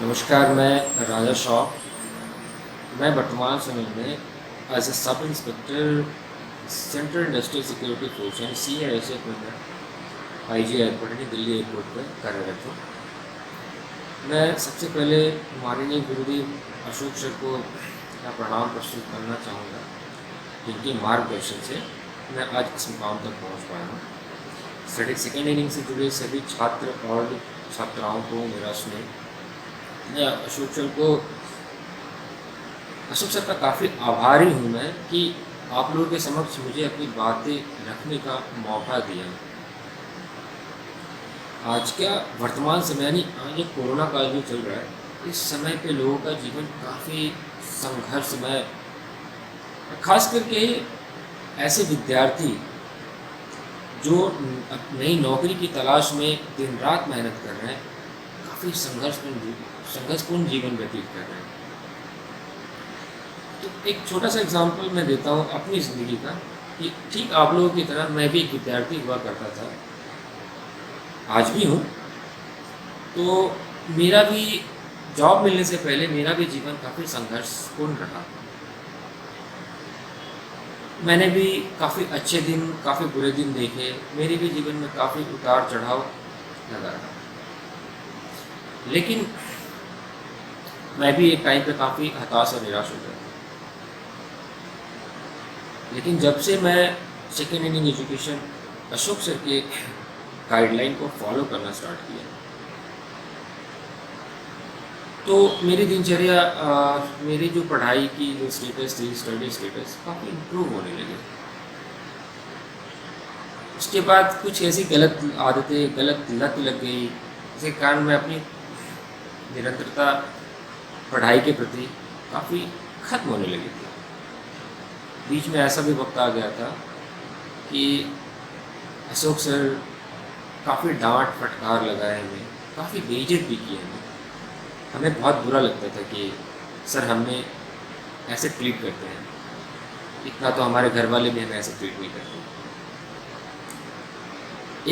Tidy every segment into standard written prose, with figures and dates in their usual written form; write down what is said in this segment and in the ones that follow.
नमस्कार, मैं राजा श्रॉफ। मैं वर्तमान समय में as a sub inspector central industrial security force यानी CISF में मैं IG एयरपोर्ट यानी दिल्ली एयरपोर्ट पर कार्यरत हूँ। मैं सबसे पहले माननीय गुरुदेव अशोक सर को अपना प्रणाम प्रस्तुत करना चाहूँगा, जिनके मार्गदर्शन से मैं आज इस मुकाम तक पहुँच पाया हूँ। स्टडी सेकेंड इनिंग से जुड़े सभी छात्र और छात्राओं को मेरा स्नेह। मैं अशोक सर का काफ़ी आभारी हूँ मैं कि आप लोगों के समक्ष मुझे अपनी बातें रखने का मौका दिया। आज क्या वर्तमान समय यानी आज ये कोरोना काल जो चल रहा है, इस समय पे लोगों का जीवन काफ़ी संघर्षमय, खास करके ऐसे विद्यार्थी जो नई नौकरी की तलाश में दिन रात मेहनत कर रहे हैं, काफ़ी संघर्षपूर्ण जीवन व्यतीत कर रहे हैं। तो एक छोटा सा एग्जांपल मैं देता हूँ अपनी ज़िंदगी का कि ठीक आप लोगों की तरह मैं भी एक विद्यार्थी हुआ करता था, आज भी हूँ। तो मेरा भी जॉब मिलने से पहले मेरा भी जीवन काफ़ी संघर्षपूर्ण रहा। मैंने भी काफ़ी अच्छे दिन, काफ़ी बुरे दिन देखे। मेरे भी जीवन में काफ़ी उतार चढ़ाव लगा रहा। लेकिन मैं भी एक टाइम पे काफ़ी हताश और निराश हो गया। लेकिन जब से मैं second inning education Ashok sir के गाइडलाइन को फॉलो करना स्टार्ट किया, तो मेरी दिनचर्या, मेरी जो पढ़ाई की जो स्टेटस थी, स्टडी स्टेटस काफ़ी इम्प्रूव होने लगे। उसके बाद कुछ ऐसी गलत आदतें, गलत लत लग गई, जिसके कारण मैं अपनी निरंतरता पढ़ाई के प्रति काफ़ी खत्म होने लगी थी। बीच में ऐसा भी वक्त आ गया था कि अशोक सर काफ़ी डांट फटकार लगाए हमें, काफ़ी बेइज्जत भी की हमें बहुत बुरा लगता था कि सर हमें ऐसे ट्रीट करते हैं। इतना तो हमारे घर वाले भी हमें ऐसे ट्रीट नहीं करते।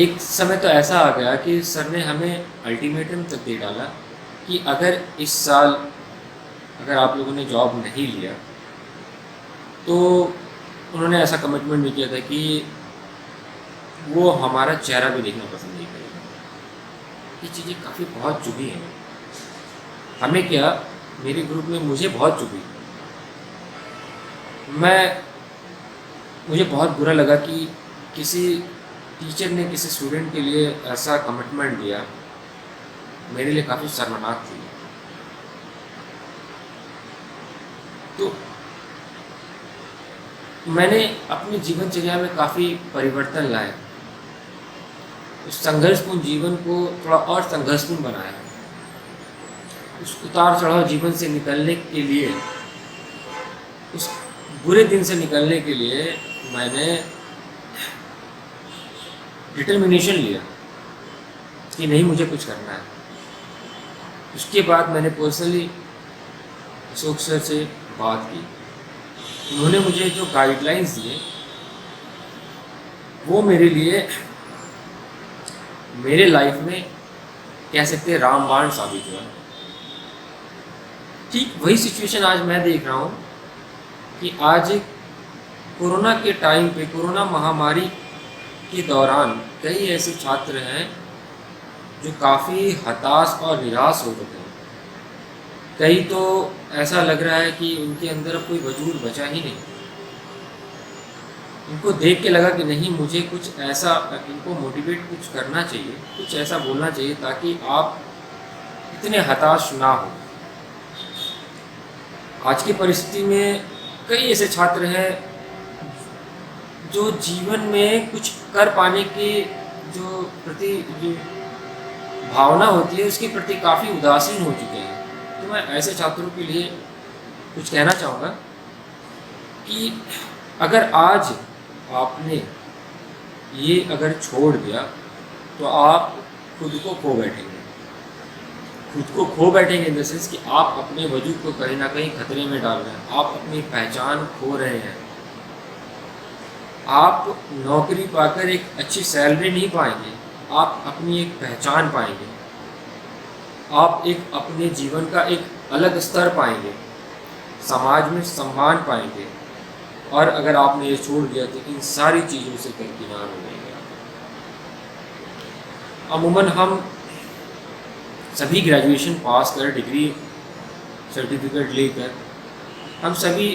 एक समय तो ऐसा आ गया कि सर ने हमें अल्टीमेटम तक दे डाला कि अगर इस साल अगर आप लोगों ने जॉब नहीं लिया, तो उन्होंने ऐसा कमिटमेंट भी किया था कि वो हमारा चेहरा भी देखना पसंद नहीं करेगा। ये चीज़ें काफ़ी बहुत चुभी हैं हमें, क्या मेरे ग्रुप में मुझे बहुत चुभी। मुझे बहुत बुरा लगा कि किसी टीचर ने किसी स्टूडेंट के लिए ऐसा कमिटमेंट दिया। मेरे लिए काफ़ी शर्मनाक थी। तो मैंने अपनी जीवनचर्या में काफ़ी परिवर्तन लाए, उस संघर्षपूर्ण जीवन को थोड़ा और संघर्षपूर्ण बनाया। उस उतार चढ़ाव जीवन से निकलने के लिए, उस बुरे दिन से निकलने के लिए मैंने डिटर्मिनेशन लिया कि नहीं, मुझे कुछ करना है। उसके बाद मैंने पर्सनली अशोक सर से बात की। उन्होंने मुझे जो गाइडलाइंस दिए वो मेरे लिए, मेरे लाइफ में कह सकते हैं रामबाण साबित हुआ। ठीक वही सिचुएशन आज मैं देख रहा हूँ कि आज कोरोना के टाइम पे, कोरोना महामारी के दौरान कई ऐसे छात्र हैं जो काफ़ी हताश और निराश हो चुके हैं। कई तो ऐसा लग रहा है कि उनके अंदर अब कोई वजूद बचा ही नहीं। उनको देख के लगा कि नहीं, मुझे कुछ ऐसा, इनको मोटिवेट कुछ करना चाहिए, कुछ ऐसा बोलना चाहिए ताकि आप इतने हताश ना हो। आज की परिस्थिति में कई ऐसे छात्र हैं जो जीवन में कुछ कर पाने की जो भावना होती है, उसके प्रति काफ़ी उदासीन हो चुके हैं। तो मैं ऐसे छात्रों के लिए कुछ कहना चाहूँगा कि अगर आज आपने ये अगर छोड़ दिया तो आप खुद को खो बैठेंगे। खुद को खो बैठेंगे इन द सेंस कि आप अपने वजूद को कहीं ना कहीं खतरे में डाल रहे हैं, आप अपनी पहचान खो रहे हैं। आप नौकरी पाकर एक अच्छी सैलरी नहीं पाएंगे, आप अपनी एक पहचान पाएंगे। आप एक अपने जीवन का एक अलग स्तर पाएंगे, समाज में सम्मान पाएंगे, और अगर आपने ये छोड़ दिया तो इन सारी चीज़ों से दरकिनार हो जाएंगे आप। अमूमन हम सभी ग्रेजुएशन पास कर, डिग्री सर्टिफिकेट लेकर हम सभी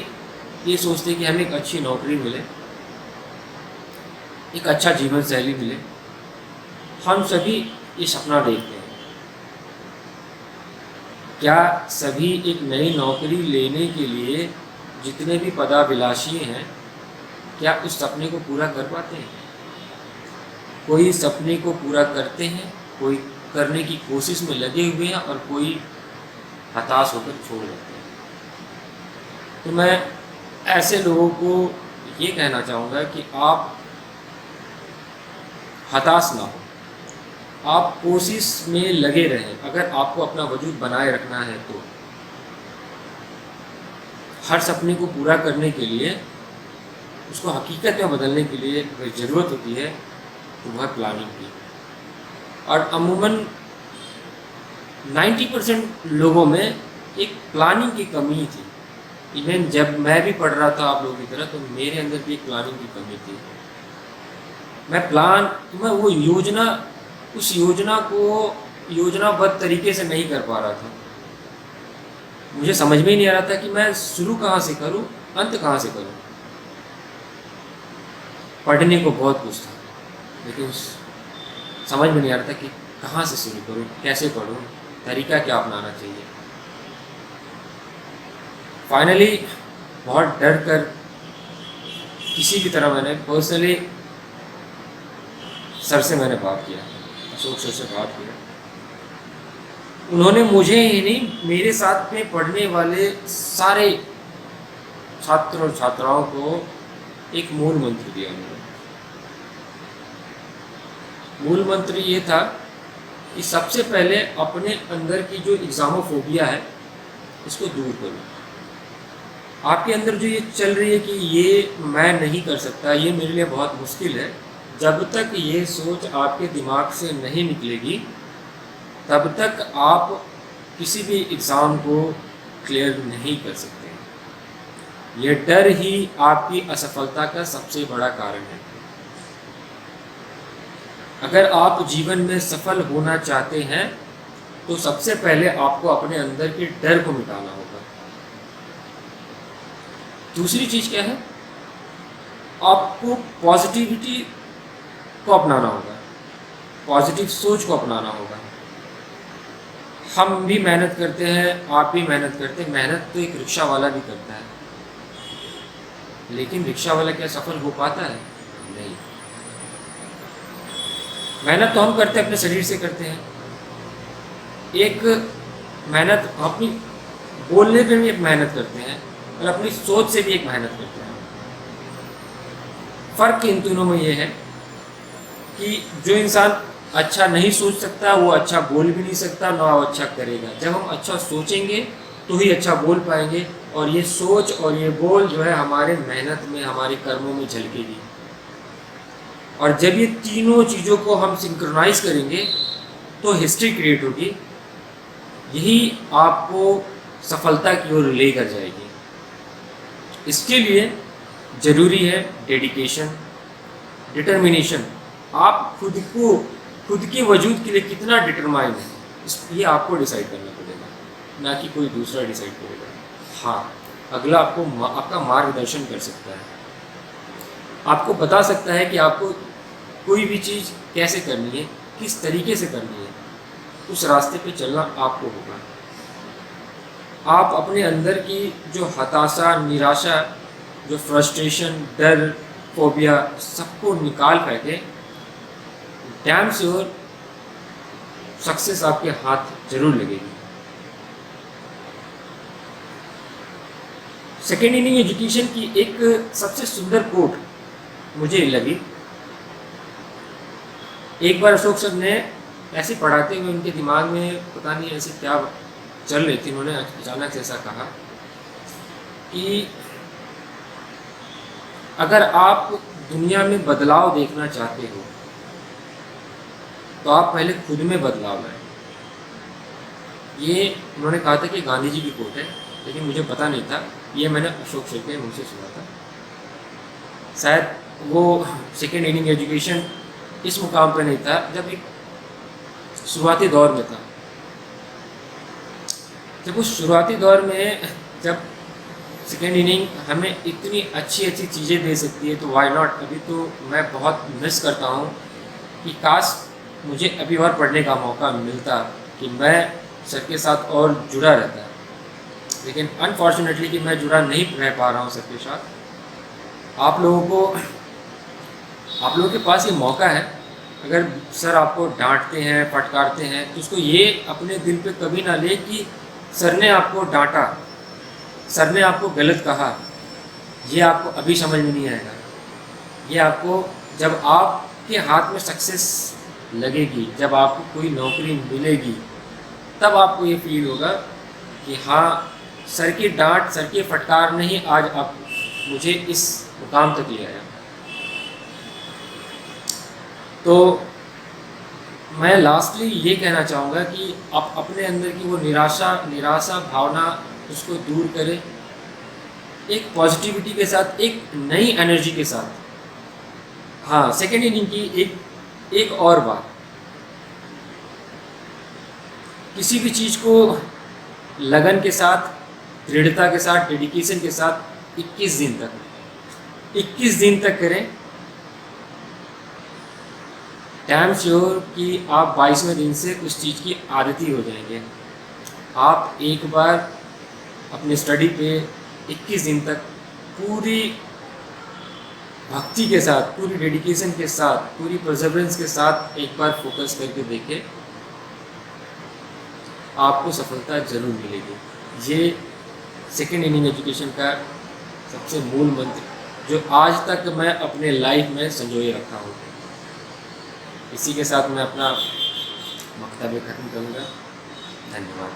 ये सोचते हैं कि हमें एक अच्छी नौकरी मिले, एक अच्छा जीवन शैली मिले। हम सभी ये सपना देखते हैं। क्या सभी एक नई नौकरी लेने के लिए जितने भी पदाभिलाषी हैं, क्या उस सपने को पूरा कर पाते हैं? कोई सपने को पूरा करते हैं, कोई करने की कोशिश में लगे हुए हैं, और कोई हताश होकर छोड़ देते हैं। तो मैं ऐसे लोगों को ये कहना चाहूँगा कि आप हताश ना हो, आप कोशिश में लगे रहें। अगर आपको अपना वजूद बनाए रखना है तो हर सपने को पूरा करने के लिए, उसको हकीकत में बदलने के लिए अगर ज़रूरत होती है तो वह प्लानिंग की। और अमूमन 90% लोगों में एक प्लानिंग की कमी थी। इवन जब मैं भी पढ़ रहा था आप लोगों की तरह, तो मेरे अंदर भी एक प्लानिंग की कमी थी। मैं वो योजना, उस योजना को योजनाबद्ध तरीके से नहीं कर पा रहा था। मुझे समझ में ही नहीं आ रहा था कि मैं शुरू कहाँ से करूँ, अंत कहाँ से करूँ। पढ़ने को बहुत कुछ था, लेकिन समझ में नहीं आ रहा था कि कहाँ से शुरू करूँ, कैसे पढ़ूँ, तरीका क्या अपनाना चाहिए। फाइनली बहुत डर कर किसी भी तरह मैंने पर्सनली सर से मैंने बात किया, अशोक सर से बात किया। उन्होंने मुझे ही नहीं, मेरे साथ में पढ़ने वाले सारे छात्र और छात्राओं को एक मूल मंत्र दिया। उन्होंने मूल मंत्र ये था कि सबसे पहले अपने अंदर की जो एग्जामोफोबिया है इसको दूर करो। आपके अंदर जो ये चल रही है कि ये मैं नहीं कर सकता, ये मेरे लिए बहुत मुश्किल है, जब तक ये सोच आपके दिमाग से नहीं निकलेगी तब तक आप किसी भी एग्ज़ाम को क्लियर नहीं कर सकते। ये डर ही आपकी असफलता का सबसे बड़ा कारण है। अगर आप जीवन में सफल होना चाहते हैं तो सबसे पहले आपको अपने अंदर के डर को मिटाना होगा। दूसरी चीज़ क्या है? आपको पॉजिटिविटी को अपनाना होगा, पॉजिटिव सोच को अपनाना होगा। हम भी मेहनत करते हैं, आप भी मेहनत करते हैं। मेहनत तो एक रिक्शा वाला भी करता है, लेकिन रिक्शा वाला क्या सफल हो पाता है? नहीं। मेहनत तो हम करते हैं, अपने शरीर से करते हैं। एक मेहनत अपनी बोलने पे भी एक मेहनत करते हैं, और अपनी सोच से भी एक मेहनत करते हैं। फ़र्क इन दोनों में ये है कि जो इंसान अच्छा नहीं सोच सकता वो अच्छा बोल भी नहीं सकता, ना वो अच्छा करेगा। जब हम अच्छा सोचेंगे तो ही अच्छा बोल पाएंगे, और ये सोच और ये बोल जो है हमारे मेहनत में, हमारे कर्मों में झलकेगी। और जब ये तीनों चीज़ों को हम सिंक्रोनाइज करेंगे तो हिस्ट्री क्रिएट होगी। यही आपको सफलता की ओर लेकर जाएगी। इसके लिए ज़रूरी है डेडिकेशन, डिटर्मिनेशन। आप खुद के वजूद के लिए कितना डिटरमाइंड है, ये आपको डिसाइड करना पड़ेगा, ना कि कोई दूसरा डिसाइड करेगा। हाँ, अगला आपका मार्गदर्शन कर सकता है, आपको बता सकता है कि आपको कोई भी चीज़ कैसे करनी है, किस तरीके से करनी है। उस रास्ते पे चलना आपको होगा। आप अपने अंदर की जो हताशा, निराशा, जो फ्रस्ट्रेशन, डर, फोबिया, सबको निकाल करके डैम श्योर सक्सेस आपके हाथ जरूर लगेगी। सेकेंड इनिंग एजुकेशन की एक सबसे सुंदर कोट मुझे लगी। एक बार अशोक सर ने ऐसे पढ़ाते हुए उनके दिमाग में पता नहीं ऐसे क्या चल रही थी, उन्होंने अचानक से ऐसा कहा कि अगर आप दुनिया में बदलाव देखना चाहते हो तो आप पहले खुद में बदलाव लाएं। ये उन्होंने कहा था कि गांधी जी की कोट है, लेकिन मुझे पता नहीं था। ये मैंने अशोक सर के मुझसे सुना था। शायद वो सेकेंड इनिंग एजुकेशन इस मुकाम पर नहीं था जब एक शुरुआती दौर में था। जब उस शुरुआती दौर में जब सेकेंड इनिंग हमें इतनी अच्छी अच्छी चीज़ें दे सकती है तो वाई नॉट। अभी तो मैं बहुत मिस करता हूँ कि काश मुझे अभी और पढ़ने का मौका मिलता कि मैं सर के साथ और जुड़ा रहता। लेकिन अनफॉर्चुनेटली कि मैं जुड़ा नहीं रह पा रहा हूँ सर के साथ। आप लोगों के पास ये मौका है, अगर सर आपको डांटते हैं फटकारते हैं तो उसको ये अपने दिल पे कभी ना ले कि सर ने आपको डांटा, सर ने आपको गलत कहा। ये आपको अभी समझ में नहीं आएगा। ये आपको जब आपके हाथ में सक्सेस लगेगी, जब आपको कोई नौकरी मिलेगी, तब आपको ये फील होगा कि हाँ, सर की डांट, सर की फटकार ने ही आज आप मुझे इस मुकाम तक ले आया। तो मैं लास्टली ये कहना चाहूँगा कि आप अपने अंदर की वो निराशा भावना उसको दूर करें, एक पॉजिटिविटी के साथ, एक नई एनर्जी के साथ। हाँ, सेकेंड इनिंग की एक और बात, किसी भी चीज़ को लगन के साथ, दृढ़ता के साथ, डेडिकेशन के साथ 21 दिन तक करें। डैम श्योर कि आप 22वें दिन से उस चीज़ की आदती हो जाएंगे। आप एक बार अपने स्टडी पे 21 दिन तक पूरी भक्ति के साथ, पूरी डेडिकेशन के साथ, पूरी परसेवरेंस के साथ एक बार फोकस करके देखें, आपको सफलता ज़रूर मिलेगी। ये सेकेंड इनिंग एजुकेशन का सबसे मूल मंत्र जो आज तक मैं अपने लाइफ में संजोए रखा हूँ। इसी के साथ मैं अपना वक्तव्य खत्म करूँगा। धन्यवाद।